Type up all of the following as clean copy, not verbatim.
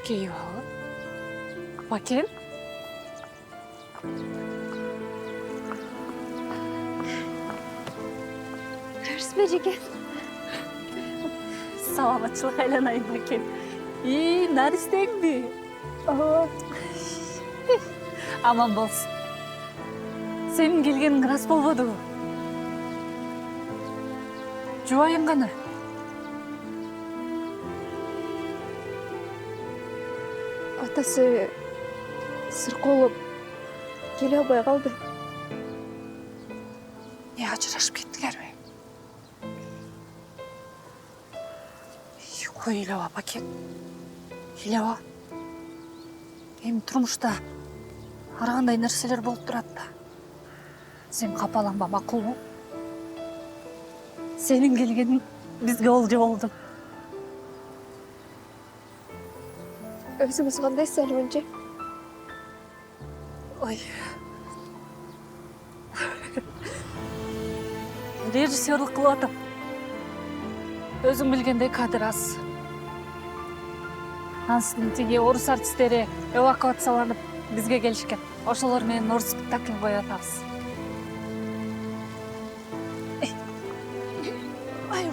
Geliyor. Bakayım. Hırs böceği. Selamatçılık aylanayım bakayım. İyi, nereden mi? Aman bolsun. Senin gelgenin kıras bolmadı mı? Juayın qana. Atası sırkı olup келе албай қалды. Ne ajırашıp kettiler mi? Koy ilava bakayım. İlava. Hem turmuşta arağандай нәрселер болып тұрады да. Sen қапаланба, мақұл бол. Senin gelgenin bizге олжа болды. Өзіңіз қандайсыз әлі? Ой. Режиссерлік қылып атам. Өзің білгендей кадр аз. Ансын теге орыс артистері эвакуацияланып бізге келішкен. Ошолор менен орыс спектакль қоятабыз. Ай,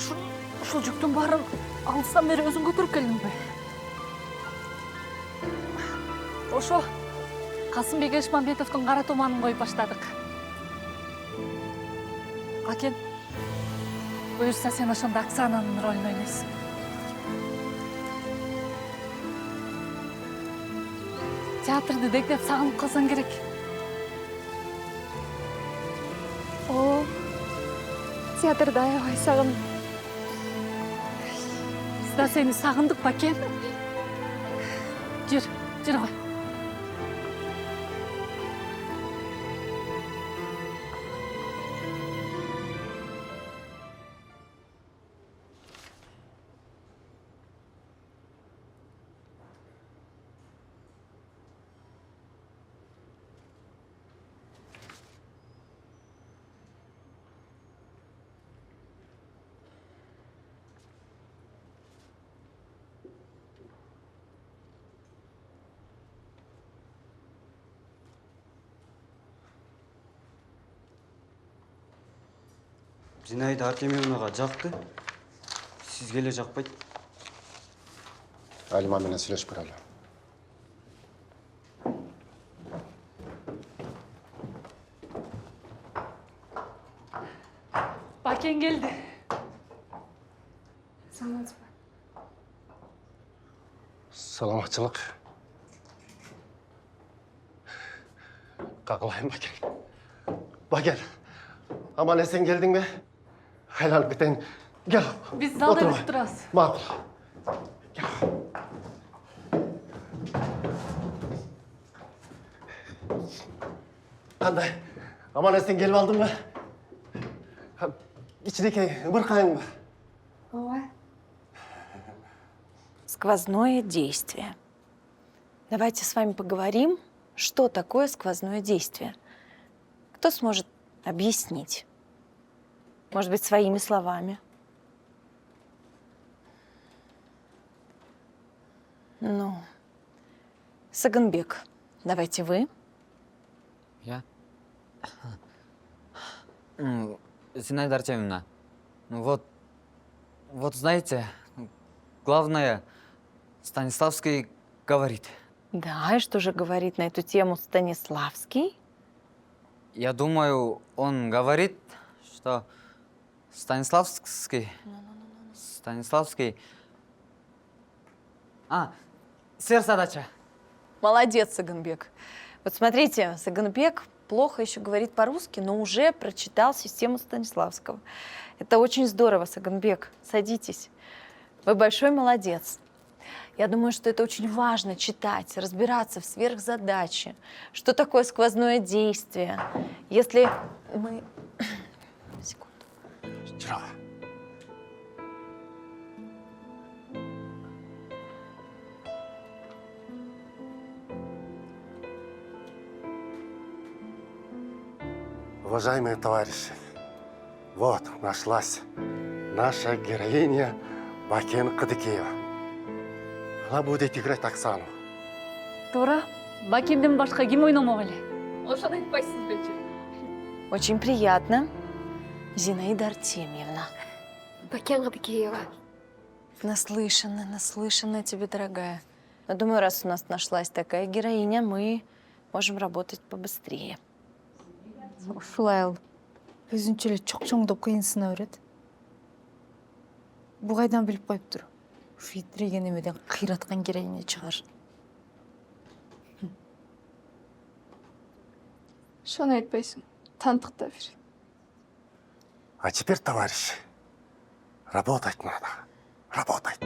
ушул жүктің барын алыстан бері өзің көтөрүп келдің бе? Ошо Касымбек Эшмамбетовдун кара туманын коюп баштадык. Акен, буюрса сен ошондо Оксананын ролун ойнойсуң. Театрды дектеп сагынып калсаң керек. О, театрда аябай сагындым. Biz de seni sağındık Baken. Jür koy. Zinaida Artemyevnaga жақты. Sizге жақпайды. Алима менен сүйлөшүп көрөлү. Baken geldi. Саламатчылык. Кагылайын Бакен. Бакен, аман эсен келдиң бе? Айланып кетейин. Кел. Biz залда күтүп турабыз. Макул. Кандай? Аман эсен келип алдың ба? Ичинекей ыбыркайың ба? Ооба. Сквозное действие. Давайте с вами поговорим, что такое сквозное действие. Кто сможет объяснить? Может быть, своими словами? Ну, Саганбек, давайте вы. Я? Зинаида Артемьевна, вот знаете, главное, Станиславский говорит. Да, и что же говорит на эту тему Станиславский? Я думаю, он говорит, что Станиславский... Сверхзадача. Молодец, Саганбек. Вот смотрите, Саганбек плохо еще говорит по-русски, но уже прочитал систему Станиславского. Это очень здорово, Саганбек. Садитесь. Вы большой молодец. Я думаю, что это очень важно читать, разбираться в сверхзадаче. Что такое сквозное действие? Если мы... Секунду. Жира. Уважаемые товарищи, вот нашлась наша героиня Бакен Кадыкеева. Она будет играть Оксану. Тура, Бакенден башка ким ойномок эле? Ошону айтпайсыз бечи? Очень приятно. Зинаида Артемьевна. Бакен Кадыкеева. Наслышана тебе, дорогая. Но думаю, раз у нас нашлась такая героиня, мы можем работать побыстрее. Ушулай ал. Өзүнчө эле чокчоңдоп кыйынсына берет. Бу кайдан билип коюптур? Ушу итиреген эмеден кыйраткан керегине чыгар. Ошону айтпайсың. Тантыкта бир. А теперь, товарищи, работать надо. Работать.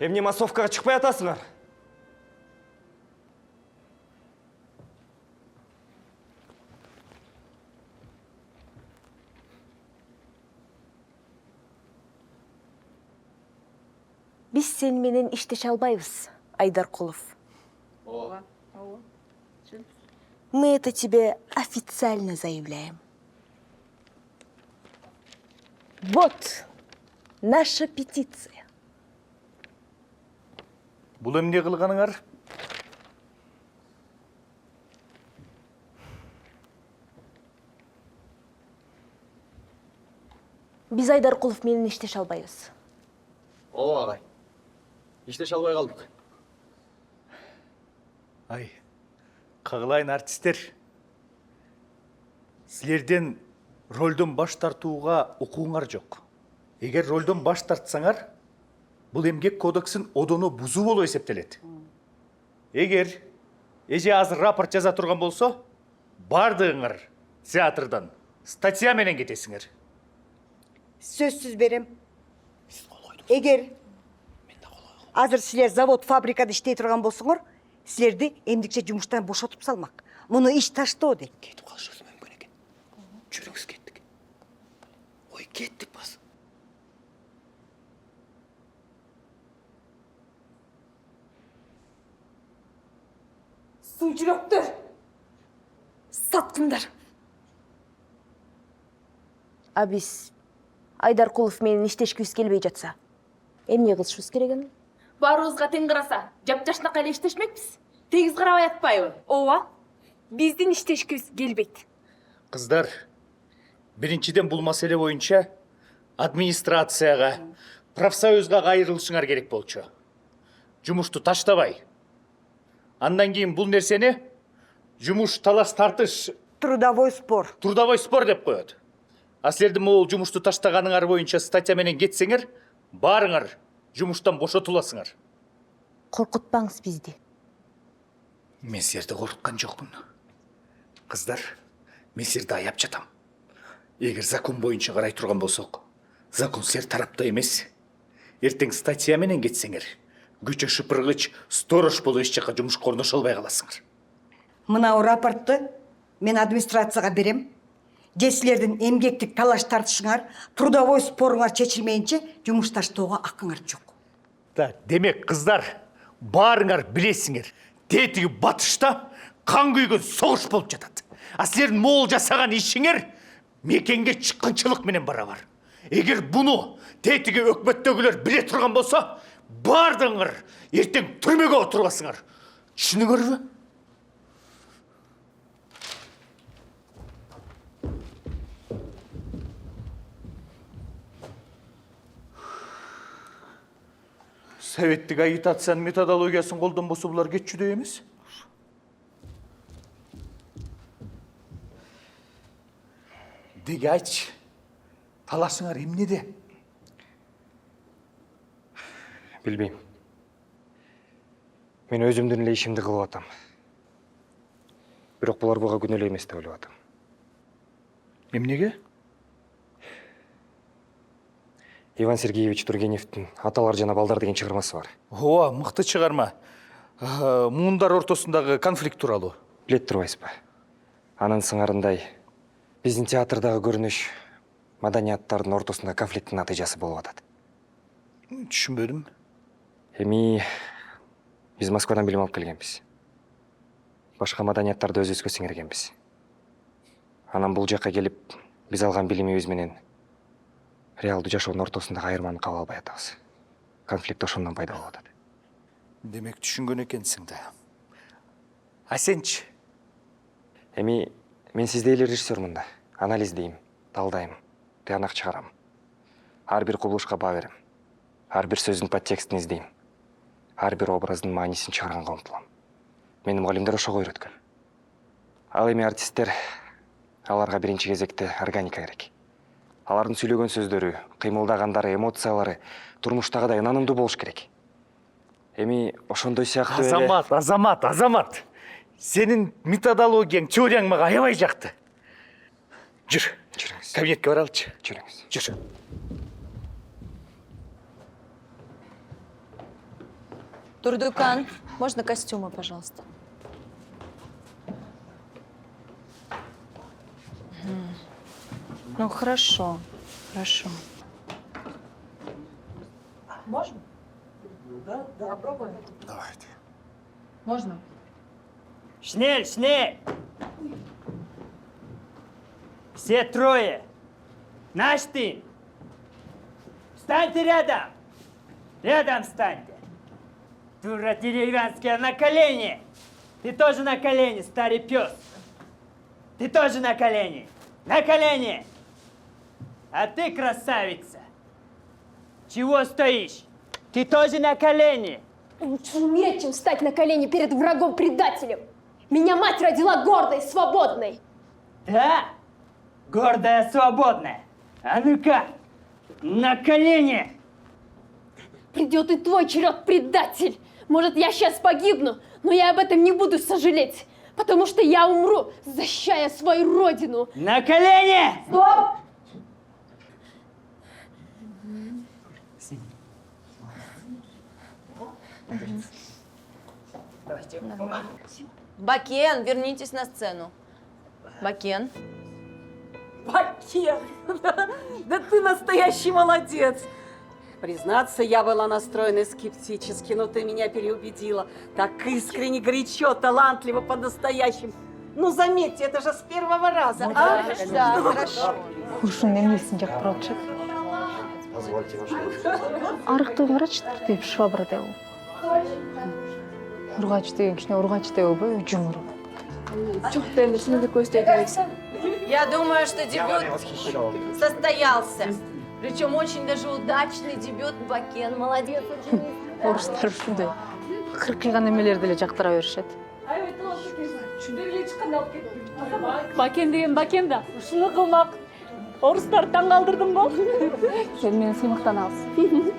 Эмне массовкага чыкпай атасыңар? Biz sen менен иштеше албайбыз, Айдаркулов. Мы это тебе официально заявляем. Вот наша петиция. Бұл эмне кылганыңар? Биз Айдаркулов менен иштеше албайбыз. Ооба агай. Иштеше албай калдык. Ай, кагылайын артисттер. Силерден рөлдөн баш тартууга укуңар жок. Эгер рөлдөн баш тартсаңар, бул эмгек кодексин одоно бузуу болуп эсептелет. Эгер эже азыр рапорт жаза турган болсо, бардыгыңар театрдан статья менен кетесиңер. Сөзсүз берем. Эгер азыр силер завод, фабрикада иштей турган болсоңор, силерди эмдикче жумуштан бошотуп салмак. Муну иш таштоо дейт. Кетип калышыбыз мүмкүн экен. Жүрүңүз, кеттик. Ой, кеттик бас. Суу жүрөктөр. Саткындар. А биз Айдаркулов менен иштешкибиз келбей жатса, эмне кылышыбыз керек эми? Баарыбызга тең караса, жапжашнакай эле иштешмекпиз. Тегиз карабай атпайбы? Ооба. Биздин иштешкибиз келбейт. Кыздар, биринчиден бул маселе боюнча администрацияга, профсоюзга кайрылышыңар керек болчу. Жумушту таштабай. Андан кийин бул нерсени жумуш талаш тартыш, Трудовой спор. трудовой спор деп коет. А силердин могул жумушту таштаганыңар боюнча статья менен кетсеңер, баарыңар жумуштан бошотуласыңар. Коркутпаңыз бизди. Мен силерди коркуткан жокмун. Кыздар, мен силерди аяп жатам. Эгер закон боюнча карай турган болсок, закон силер тарапта эмес. Эртең статья менен кетсеңер, күчө шыпыргыч, сторож болуп эч жака жумушка орношо албай каласыңар. Мынау рапортты мен администрацияга берем. Же силердин эмгектик талаш тартышыңар, трудовой споруңар чечилмейинче жумуш таштоого акыңар жок. Да, демек кыздар, баарыңар билесиңер, тетиги батышта кан күйгөн согуш болуп жатат. А силердин могул жасаган ишиңер мекенге чыккынчылык менен барабар. Эгер буну тетиги өкмөттөгүлөр биле турган болсо, бардыңар эртең түрмөгө отурбасыңар. Түшүнүңөрбү? Советтик агитациянын методологиясын колдонбосо булар кетчүдөй эмес. Деги айтчы, талашыңар эмнеде? Билбейм. Мен өзүмдүн эле ишимди кылып атам. Бирок булар буга күнөөлүү эмес деп ойлоп атам. Эмнеге? Иван Сергеевич Тургеневдин «Аталар жана балдар» деген чыгармасы бар. Ооба, мыкты чыгарма. Муундар ортосундагы конфликт тууралуу. Билет турбайсызбы? Анын сыңарындай биздин театрдагы көрүнүш маданияттардын ортосунда конфликттин натыйжасы болуп атат. Түшүнбөдүм. Эми биз Москвадан билим алып келгенбиз. Башка маданияттарды өзүбүзгө сиңиргенбиз. Анан бул жакка келип, биз алган билимибиз менен реалдуу жашоонун ортосундагы айырманы каба албай атабыз. Конфликт ошондон пайда болуп атат. Демек түшүнгөн экенсиң да. А сенчи? Эми мен сиздей эле режиссермун да. Анализдейм, талдайм, тыянак чыгарам. Ар бир кубулушка баа берем. Ар бир сөздүн подтекстин издейм. Ар бир образдын маанисин чыгарганга умтулам. Мени мугалимдер ошого үйрөткөн. Ал эми артисттер, аларга биринчи кезекте органика керек. Алардын сүйлөгөн сөздөрү, кыймылдагандары, эмоциялары турмуштагыдай ынанымдуу болуш керек. Эми ошондой сыяктуу Азамат. Сенин методологияң, теорияң мага аябай жакты. Жүр. Жүрүңүз. Кабинетке баралычы. Жүрүңүз. Жүр. Турдукан, можно костюмы, пожалуйста? Ну, хорошо, хорошо. Можно? Да, попробуем. Давайте. Можно? Шнель! Все трое! Наш ты! Встаньте рядом! Рядом встаньте! Дура деревянская, на колени! Ты тоже на колени, старый пес! Ты тоже на колени! На колени! А ты, красавица, чего стоишь? Ты тоже на колени. Лучше умереть, чем встать на колени перед врагом-предателем. Меня мать родила гордой, свободной. Да? Гордая, свободная. А ну-ка, на колени. Придет и твой черед, предатель. Может, я сейчас погибну, но я об этом не буду сожалеть, потому что я умру, защищая свою родину. На колени! Стоп! Бакен, вернитесь на сцену. Бакен. Бакен! Да ты настоящий молодец! Признаться, я была настроена скептически, но ты меня переубедила. Так искренне, горячо, талантливо, по-настоящему. Ну, заметьте, это же с первого раза, а? Да, хорошо. Ушун эмнесин жакпырып чык. Позвольте ваше. Арыктыгын карачы деп швабра деп. Ургач деген кичине ургач деп болбойбу, жумур. Чок ты сени де көздөйдүбүз. Я думаю, что дебют состоялся. Причем очень даже удачный дебют. Бакен, молодец. Орустар ушундай 40 кылган эмелерди эле жактыра беришет. Бакен деген бакен да. Ушуну кылмак. Орустар таң калдырдың го. Сен мени сыймыктан алсың.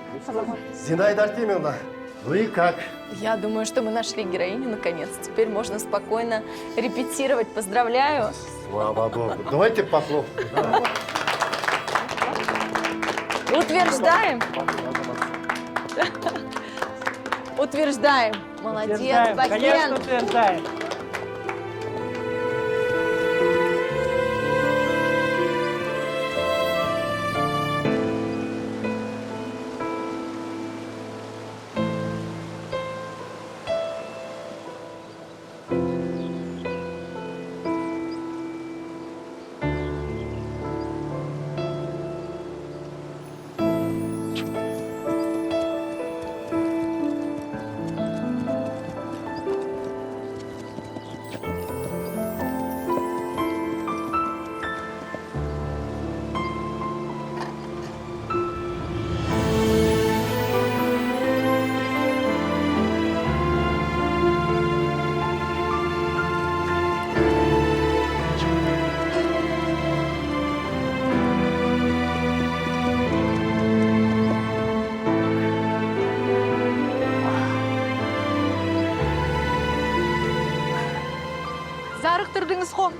Зинаида Артемьевна, вы как? Я думаю, что мы нашли героиню наконец. Теперь можно спокойно репетировать. Поздравляю. Слава Богу. Давайте похлопаем. Утверждаем. Утверждаем. Молодец, Утверждаем, Бакен. конечно, утверждаем. Зарыктырдыңыз го.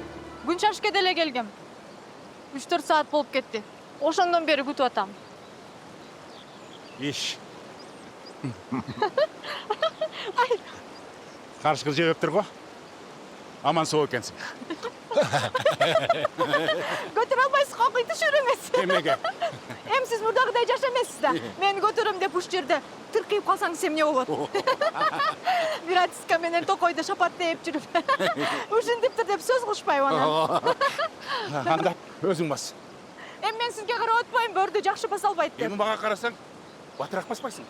Күн чашке деле келгем. 3-4 саат болуп кетти. Ошондон бери күтүп атам. Иш. Каршы кыз жебептир го. Аман сау экенсиң. Көтөрө албайсыз го, кый түшүрүңүз. Эмнеге? Эми сиз мурдагыдай жашамайсыз да. Мен көтөрөм деп уш жерде тыркыйып калсаңыз эмне болот? Биротиска менен токойду шапаттайып жүрүп. Ушинтиптир деп сөз кылышпайбы анан. Анда өзүң бас. Эми мен сизге карап атпайм, бөрдү жакшы баса албайт деп. Эми мага карасаң, батыраак баспайсың.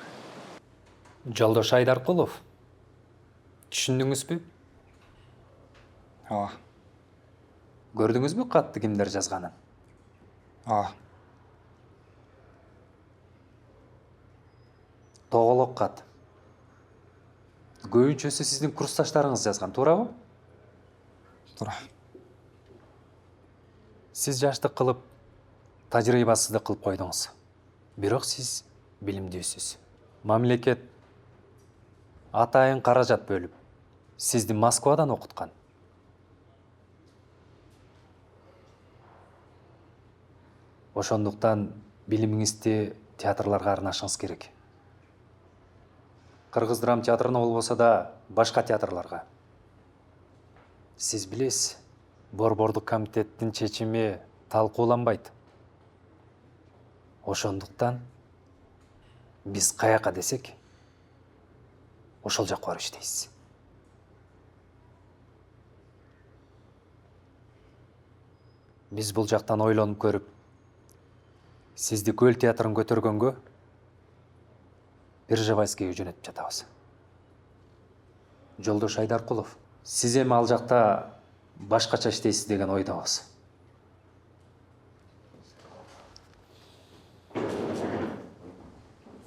Жолдош Айдаркулов. Түшүндүңүзбү? Ооба. Көрдүңүзбү катты кимдер жазганын? Ооба. Тоголок кат. Көбүнчөсү сиздин курсташтарыңыз жазган, туурабы? Туура. Сиз жаштык кылып, тажрыйбасыздык кылып койдуңуз. Бирок сиз билимдүүсүз. Мамлекет атайын каражат бөлүп, сизди Москвадан окуткан. Ошондуктан билимиңизди театрларга арнашыңыз керек. Кыргыз драм театрына болбосо да башка театрларга. Сиз билесиз, Борбордук комитеттин чечими талкууланбайт. Ошондуктан биз каяка десек, ошол жакка барып иштейбиз. Биз бул жактан ойлонуп көрүп, сизди Көл театрын көтөргөнгө Биржевайскийге жөнөтүп жатабыз. Жолдош Айдаркулов, сиз эми ал жакта башкача иштейсиз деген ойдобуз.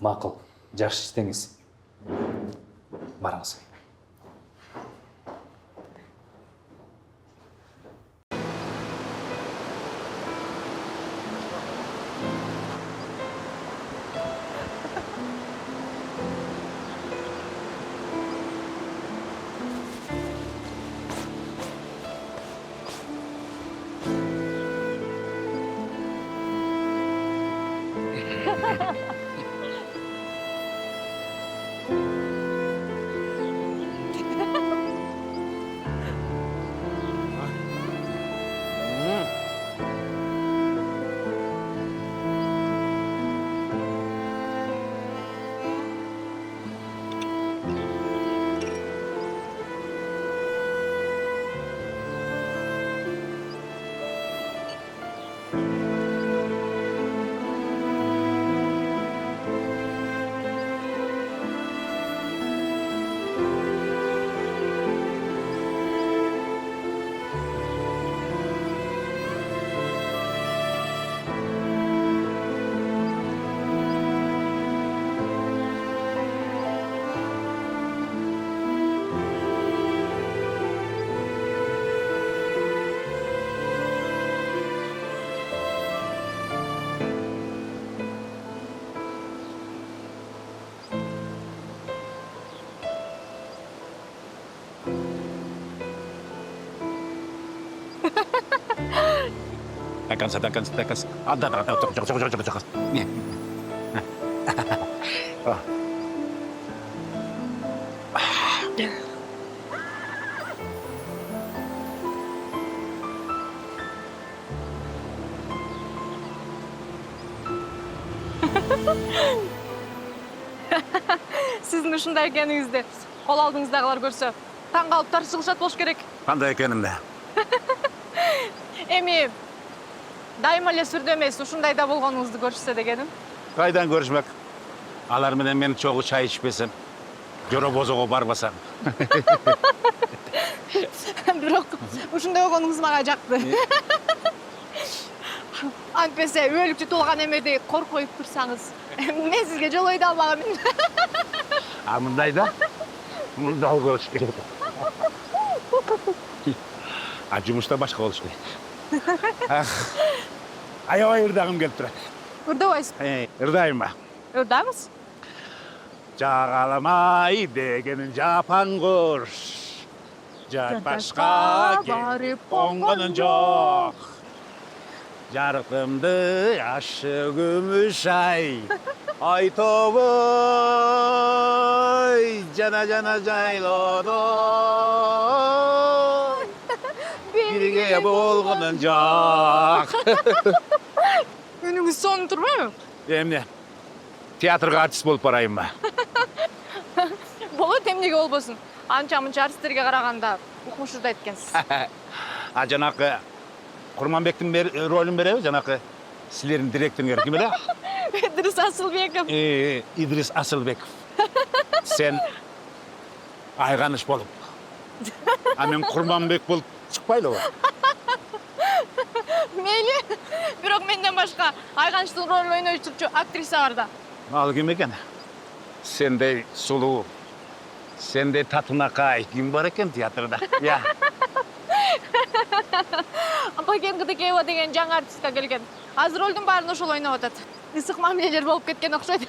Мақұл, жақсы істеңіз. Барыңыз. Такас. Жоқ. Не. Сіздің ушундай экениңизди кол алдыңыздагылар көрсө таң калып тарсыгышат болуш керек. Кандай экенимди? Эми дайыма эле сүрдө эмес, ушундайда болгонуңузду көрүшсө дегеним. Кайдан көрүшмөк? Алар менен мен чогуу чай ичпесем, жоро бозого барбасам. Бирок ушундай болгонуңуз мага жакты. Антпесе өлүк жутулган эмеди коркуп коюп турсаңыз, мен сизге жолой да албагам. А мындайда? Мындай көрүш керек. А жумушта башка болуш керек. Аябай ырдагым келип турат. Ырдабайсызбы? Ырдайм ба? Ырдаңыз. Жағаламай дегенін жапан қош. Жатпашқа келіп қонғаның жоқ. Жарқымды ашы күміш ай. Ай тобой жана жайлады. Бірге болғаның жоқ. Үніңіз соны тұрмай ма? Емне, театрға артист болып барайын ба? Болот, эмнеге болбосун. Анча-мынча артисттерге караганда укмушсуз айткенсиз. А жанакы Курманбектин ролун береби, жанакы силердин директоруңар ким эле? Идрис Асылбеков. Идрис Асылбеков. Сен Айганыш болуп. А мен Курманбек болуп чыкпайлыбы? Мейли, бирок менден башка Айганыштын ролун ойнойчу актриса бар да. Ал ким экен? Сендей сулуу, сендей татынакай ким бар экен театрда? Я. Бакен Кыдыкеева деген жаңы артистка келген. Азыр ролдун баарын ошол ойноп атат. Ысык мамилелер болуп кеткен окшойт.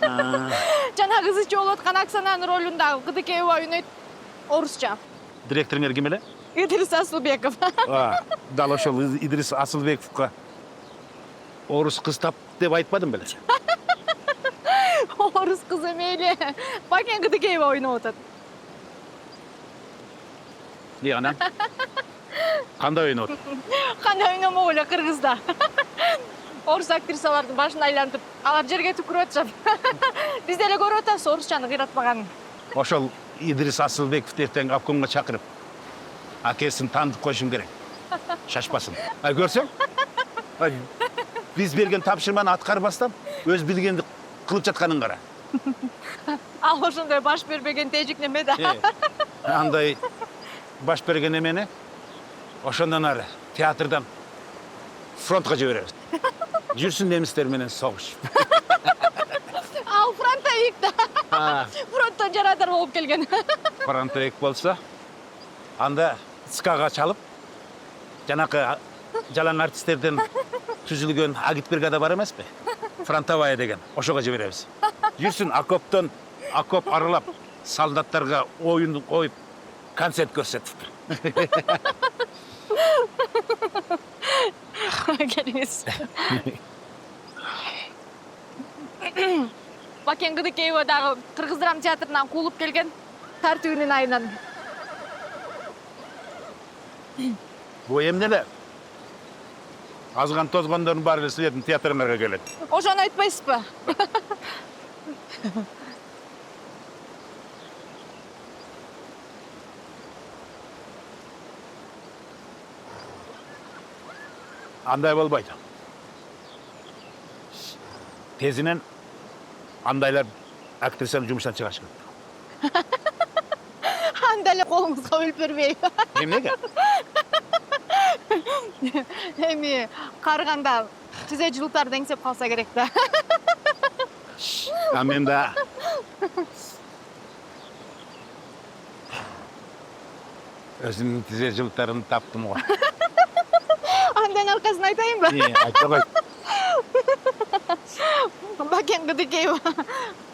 Жана кызычы болуп аткан Оксананын ролунда Кыдыкеева ойнойт орусча. Директоруңар ким эле? Идрис Асылбеков. Дал ошол Идрис Асылбековка орус кыз тап деп айтпадым беле? Орус кызы мейли. Бакен Кыдыкеева ойноп атат. Не анан? Кандай ойноп атат? Кандай ойномок эле кыргызда. Орус актрисалардын башын айлантып, алар жерге түкүрүп атышат. Биз деле көрүп атабыз орусчаны кыйратпаганын. Ошол Идрис Асылбеков ертең обкомго чакырып, акесин таандык коюшум керек. Шашпасын. Көрсөң? Биз берген тапшырманы аткарбастан өз билгенди кылып жатканын кара. Ал ошондой баш бербеген тежик неме да. Андай баш берген эмени ошондон ары театрдан фронтко жиберебиз. Жүрсүн немистер менен согуш. Ал фронтовик да. Фронттан жарадар болуп келген. Фронтовик болса, анда скаға чалып, жанакы жалаң артисттерден түзүлгөн агитбригада бар эмес пе? Фронтовая деген, ошого жиберебиз. Жүрсүн окоп аралап, солдаттарга оюн коюп, концерт көрсөтүп. Келиңиз. Бакен Кыдыкеева дагы Кыргыз драма театрынан куулуп келген тартүүнүн айынан. Бу эмне эле? Азган тозгондордун баары силердин театрыңарга келет. Ошону айтпайсызбы? Андай болбойт. Тезинен андайлар актрисаны жумуштан чыгарыш керек. Анда эле колуңузга өлүп бербей. Эмнеге? Эми карыганда тизе жылтар деңсеп калса керек да. А мен да өзүмдүн тизе жылтарын таптым го. Андан аркасын айтайынбы? Айта кой. Бакен Кыдыкеева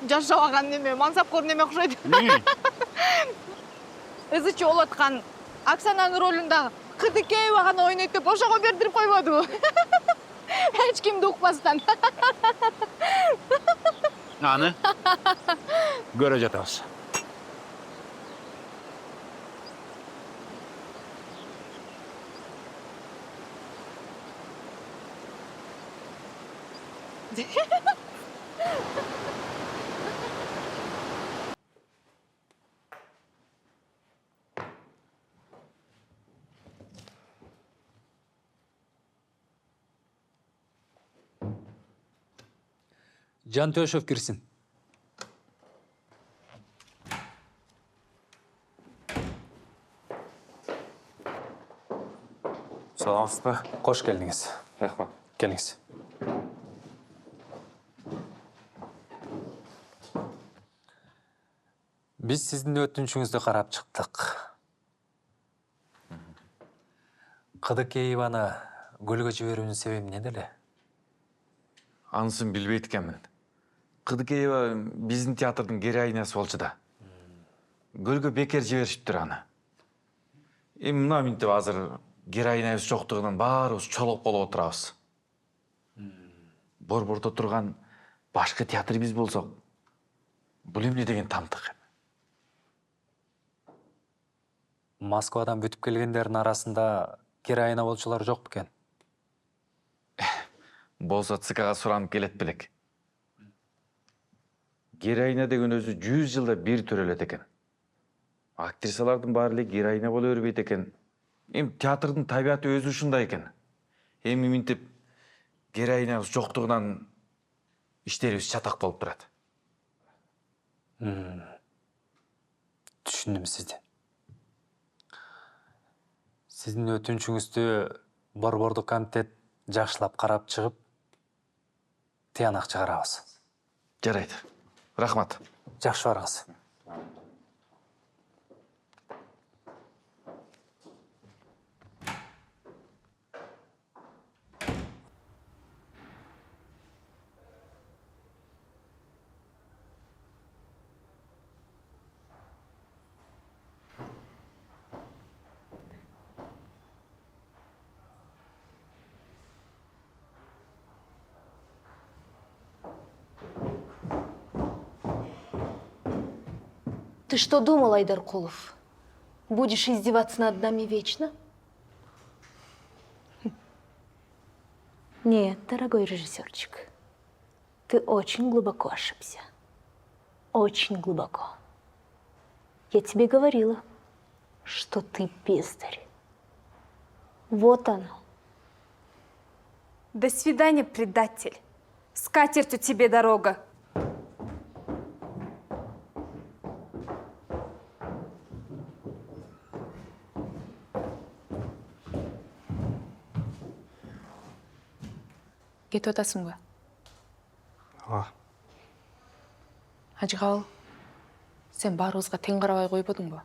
жашабаган неме, мансапкор неме окшойт. Өзүчө болуп аткан Оксананын ролунда Кыдыкеева гана ойнойт деп ошого бердирип койбодубу? Эч кимди укпастан. Аны көрө жатабыз. Жантөшев кирсин. Саламатсыз ба? Қош келдіңіз. Рахмат. Келіңіз. Біз сіздің өтінішіңізді қарап шықтық. Кыдыкееваны көлгө жиберүүнүн себеби неде эле? Анысын билбейт экенмин. Кыдыкеева биздин театрдын героинасы болчу да. Көлгө бекер жиберишиптир аны. Эми мына минтип азыр героинабыз жоктугунан баарыбыз чолоп болуп отурабыз. Борбордо турган башкы театр биз болсок, бул эмне деген тамтык. Москвадан бүтүп келгендердин арасында героина болчулар жок бекен? Болсо ЦКга суранып келет белек. Героина деген өзү 100 жылда бир төрөлөт экен. Актрисалардын баары эле героина боло бербейт экен. Эми театрдын табияты өзү ушундай экен. Эми минтип героинабыз жоктугунан иштерибиз чатак болуп турат. Түшүндүм сизди. Сиздин өтүнүчүңүздү борбордук комитет жакшылап карап чыгып, тыянак чыгарабыз. Жарайт. Рахмат. Жакшы барыңыз. Ты что думал, Айдаркулов? Будешь издеваться над нами вечно? Нет, дорогой режиссерчик, ты очень глубоко ошибся. Очень глубоко. Я тебе говорила, что ты бездарь. Вот оно. До свидания, предатель. С катертью тебе дорога. Кетіп атасың ба? Ажығал, сен барыбызға тең қарабай қойбадың ба?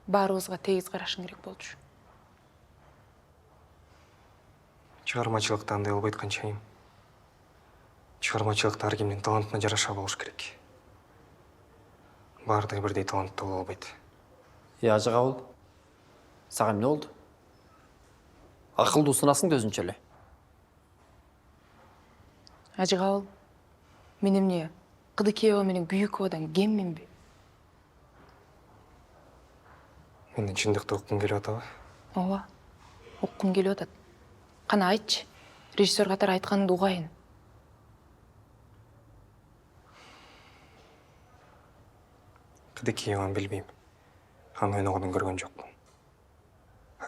Барыбызға тегіз қарашың керек болчу. Шығармачылықта андай болбой айткан чейим. Шығармачылыкта ар кимдин талантына жараша болуш керек. Баардыгы бирдей таланттуу боло албайт. Ажығауыл, саған не oldu? Ақылды сынасың да өзінше эле. Ажығал, мен эмне, Кыдыкеева менен Күйүковадан кеммин бе? Менден чындыкты уккуң келип атабы? Ооба, уккум келип атат. Кана айтчы, режиссер катары айтканыңды угайын. Кыдыкееваны билбейм. Аны ойногонун көргөн жокмун.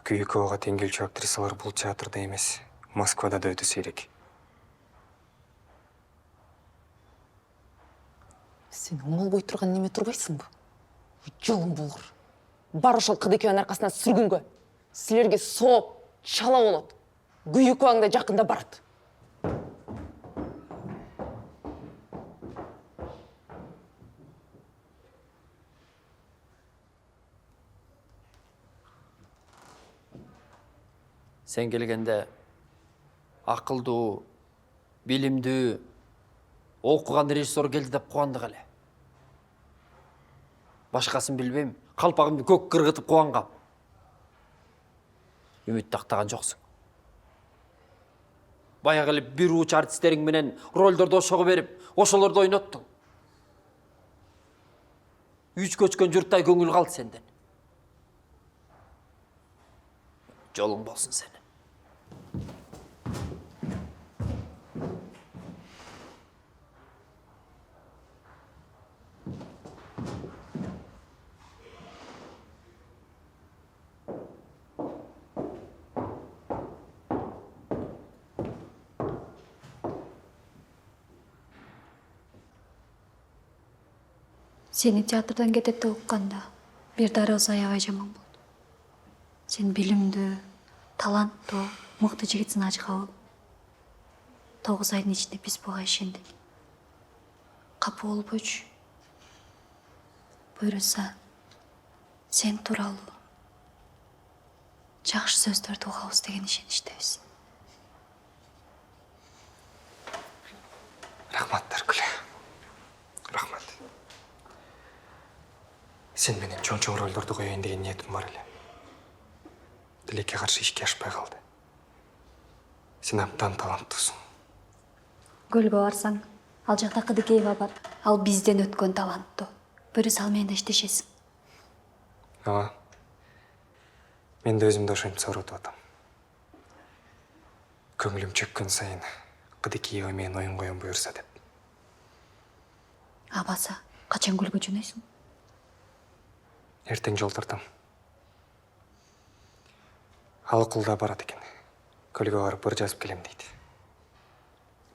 Күйүковага тең келчү актрисалар бул театрда эмес, Москвада да өтө сейрек. Сен оңолбой турган неме турбайсыңбы? Жолуң болгур. Бар ошол Кыдыкееванын аркасынан сүргүнгө. Силерге сооп, чала болот. Күйүковаң да жакында барат. Sen келгенде ақылдуу, билимдүү, окуган режиссер келди деп кубандык эле. Башкасын билбейм, калпагымды көк кыргытып кубангам. Үмүт тактаган жоксуң. Баягы эле бир уч артисттериң менен ролдорду ошого берип, ошолорду ойноттуң. Үч көчкөн журттай көңүл калды сенден. Жолуң болсун сенин. Сени театрдан кетет деп укканда бир дарыбыз аябай жаман болду. Сен билимдүү, таланттуу, мыкты жигитсиң Ажыкабыл. 9 айдын ичинде биз буга ишендик. Капа болбойчу. Буйруса, сен тууралуу жакшы сөздөрдү угабыз деген ишеничтебиз. Рахмат, Даркүл. Рахмат. Сен менен чоң ролдорду коёюн деген ниетим бар эле. Тилекке каршы ишке ашпай калды. Сен абдан таланттуусуң. Көлгө барсаң, ал жакта Кыдыкеева бар. Ал бизден өткөн таланттуу. Бирис ал менен да иштешесиң. Ооба. Мен да өзүмдү ошентип сооротуп атам. Көңүлүм чөккөн сайын Кыдыкеева менен оюн коён буюрса деп. Абаса, качан көлгө жөнөйсүң? Эртең жол тартам. Ал укулда барат экен. Көлгө барып ыр жазып келем дейт.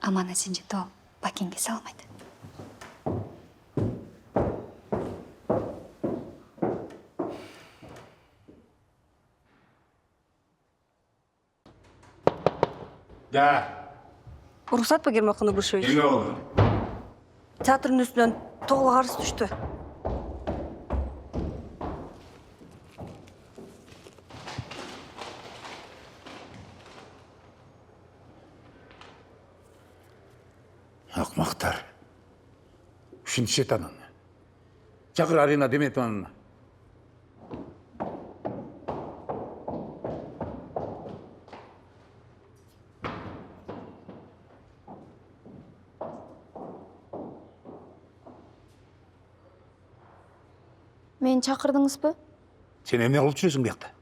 Аман эсен жетип, Бакинге салмайт. Да. Уруксат ба Герман Кунубушевич? Эмне болду? Театрдын үстүнөн тогула карыз түштү. Акмактар. Ушинтишет анан. Чакыр арена деметип анан. Мени чакырдыңызбы? Сен эмне кылып жүрөсүң биякта?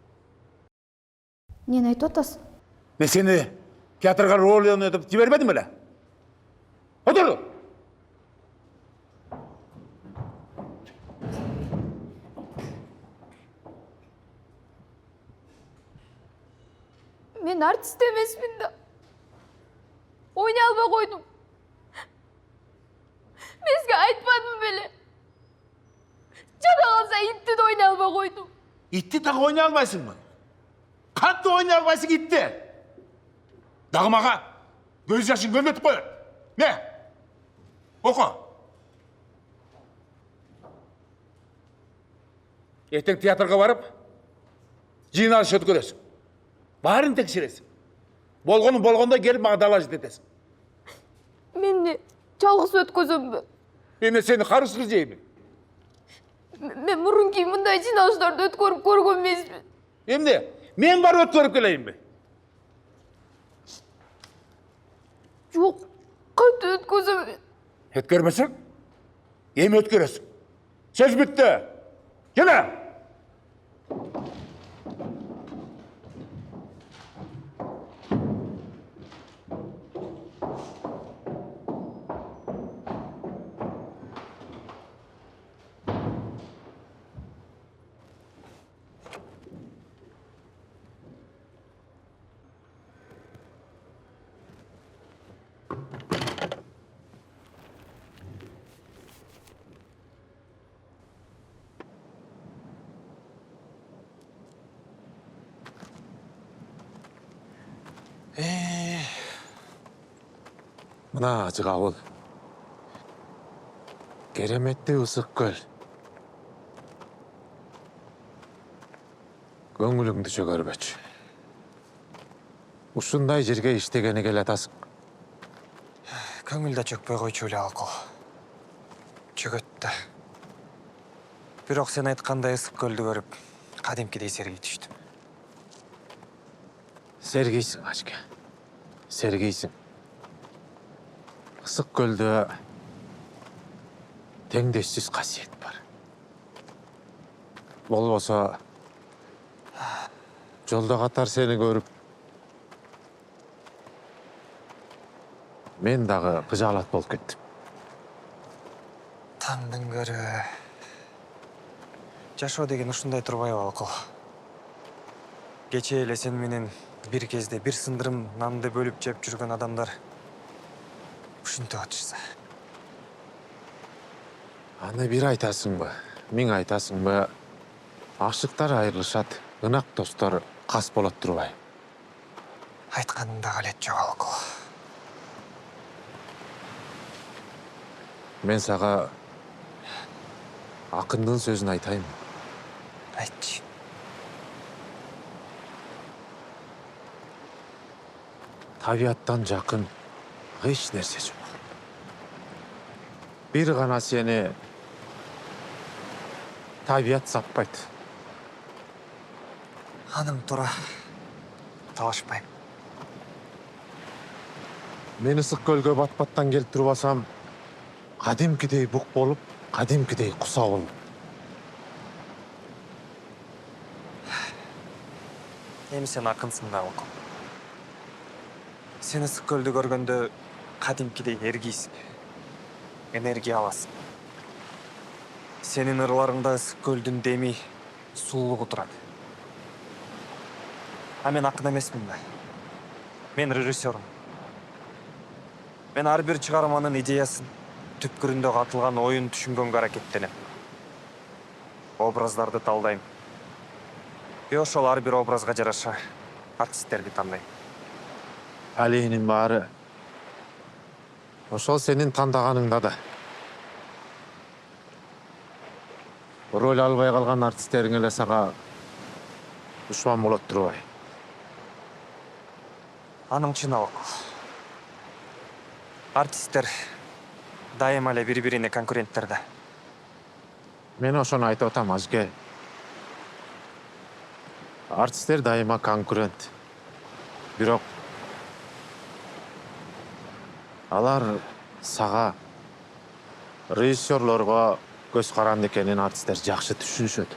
Эмнени айтып атасың? Мен сени театрга роль ойнотуп жибербедим беле? Отур! Мен артист эмесмин да. Ойнай албай койдум. Мен сизге айтпадым беле. Жада калса итти да ойнай албай койдум. Итти дагы ойнай албайсыңбы? Кантип ойнай албайсың итти? Дагы мага көз жашың көрмөтүп коет. Ne? Oku. Ертең театрға барып, жиналыс өткөресің. Барын тексересің. Болғаны болғанда келіп маған далажы етесің. Мен не жалғыз өткіземін. Мен сені қарыз қылжаймын. Мен бұрын кейін мұндай жиналыстарды өткөріп көрген емеспін. Емне, мен бар өткөріп келейін бе? Жоқ, қайта өткіземін. Өткөрмесең, ем өткөресің. Сөз бітті. Келе! Мына ажық ауыл. Кереметті ысық көл. Көңіліңді жөгөрбөч. Ушундай жерге иштегени келатасың. Көңілді чөкпөй койчу эле алкол. Чөгөттү. Бирок сен айткандай ысык көлдү көрүп, кадимкидей сергий түштүм. Сергейсің, Ашке. Сергейсің. Ысык көлдө теңдессиз касиет бар. Болбосо жолдо катар сени көрүп мен дагы кыжаалат болуп кеттим. Тандын көрү. Жашоо деген ушундай турбайбы алкол? Кечээ эле сен менен бир кезде бир сындырым нанды бөлүп жеп жүргөн адамдар ушинтип атышса. Аны бир айтасыңбы, миң айтасыңбы, ашыктар айрылышат, ынак достор кас болот турбай. Айтканыңда калет жок алкол. Мен сага акындын сөзүн айтайын. Айтчы. Табияттан жакын эч нерсе жок. Бир гана сени табият сатпайт. Аның тура. Талашпайм. Мен ысык көлгө бат-баттан келип турбасам, кадимкидей бук болуп, кадимкидей куса болуп. Эми сен акынсың да алкол. Сен ысык көлдү көргөндө кадимкидей эргийсиң. Энергия аласың. Сенин ырларыңда ысык көлдүн деми, сулуулугу турат. А мен акын эмесмин да. Мен режиссермун. Мен ар бир чыгарманын идеясын, түпкүрүндө катылган оюн түшүнгөнгө аракеттенем. Образдарды талдайм. И ошол ар бир образга жараша артисттерди тандайм. Алейнин баары ошол сенин тандаганыңда да. Роль албай калган артисттериң эле сага душман болот турбай. Аның чын алкол. Артисттер дайыма эле бири-бирине конкуренттер да. Мен ошону айтып атам, Ажге. Артисттер дайыма конкурент. Бирок алар сага, режиссерлорго көз каранды экенин артисттер жакшы түшүнүшөт.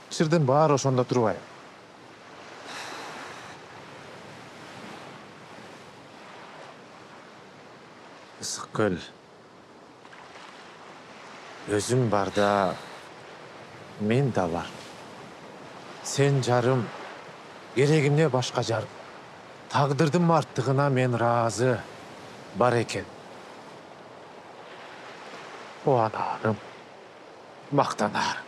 Сирдин баары ошондо турбай. Ысык көл. Өзүң барда мен да бар. Сен жарым, керегимне башка жарым. Тагдырдын марттыгына мен ыраазы бар экен. Кубанарым, мактанарым.